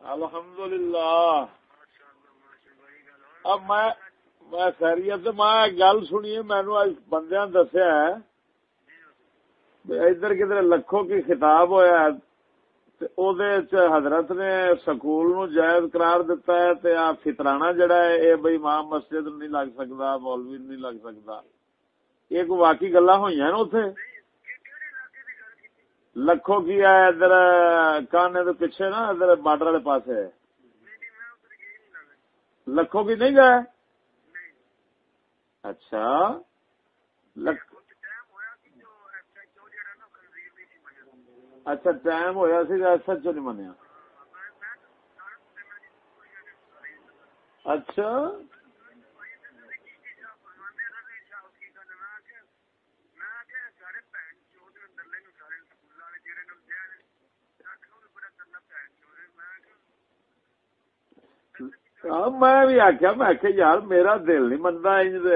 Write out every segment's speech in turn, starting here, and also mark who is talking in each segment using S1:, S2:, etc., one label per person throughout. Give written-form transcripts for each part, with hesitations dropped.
S1: अल्हम्दुलिल्लाह। अब मैं खैरियत मैं गल सुनी है, मैनू अज बंदियां दसिया है इधर किधर लखों की खिताब होया है ते ओदे च हजरत ने स्कूल नू जायज करार दिता है ते आ फितराना जड़ा है ये बई इमाम मस्जिद नहीं लग सकता, मौलवी नहीं लग सकता। ये कोई वाकई गल्लां होईयां ने उत्थे? लखों की है इधर काने दे पिछे ना, इधर बार्डर वाले पास है। लखों की नहीं गए? अच्छा अच्छा टाइम होया सी SHO नहीं मनिया। अच्छा मैं भी आख्या, मैं आख्या यार मेरा दिल नहीं मनता इंज दे।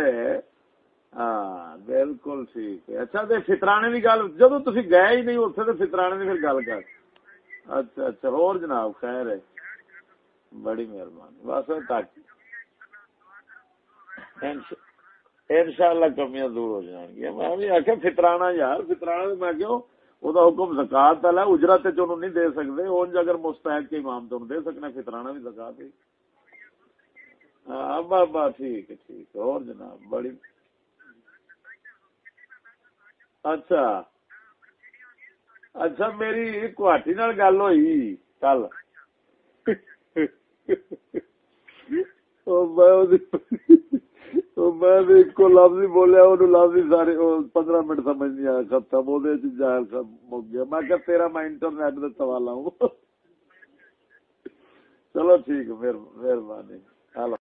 S1: हाँ बिल्कुल ठीक है। अच्छा ते फितराने की गल जदों तुसीं गए ही नहीं उत्थे ते फितराने की फिर गल कर। अच्छा अच्छा होर जनाब खैर है, बड़ी मेहरबानी। बस तक इंशाअल्लाह कमियां दूर हो जाएंगी। मैं भी आख्या फितराना यार, फितराना तो मैं क्यों ओदा हुक्म ज़कात वाला है, उजरत च ओनू नहीं दे सकते, उंज अगर मुस्तहक के इमाम तो दे सकने, फितराना भी ज़कात ही। हाँ बस ठीक है और जनाब बड़ी। अच्छा अच्छा मेरी गुवाहाटी नाल गल होई कल। मैं भी इको लफ्ज ही बोलिया, ओनू लफ्ज ही सारे 15 मिनट समझ नहीं आया, खत्म ओदे च जाहिर मुक गया। मैं क्या तेरा मैं इंटरनेट दे सवाल आऊं। चलो ठीक है, मेहरबानी।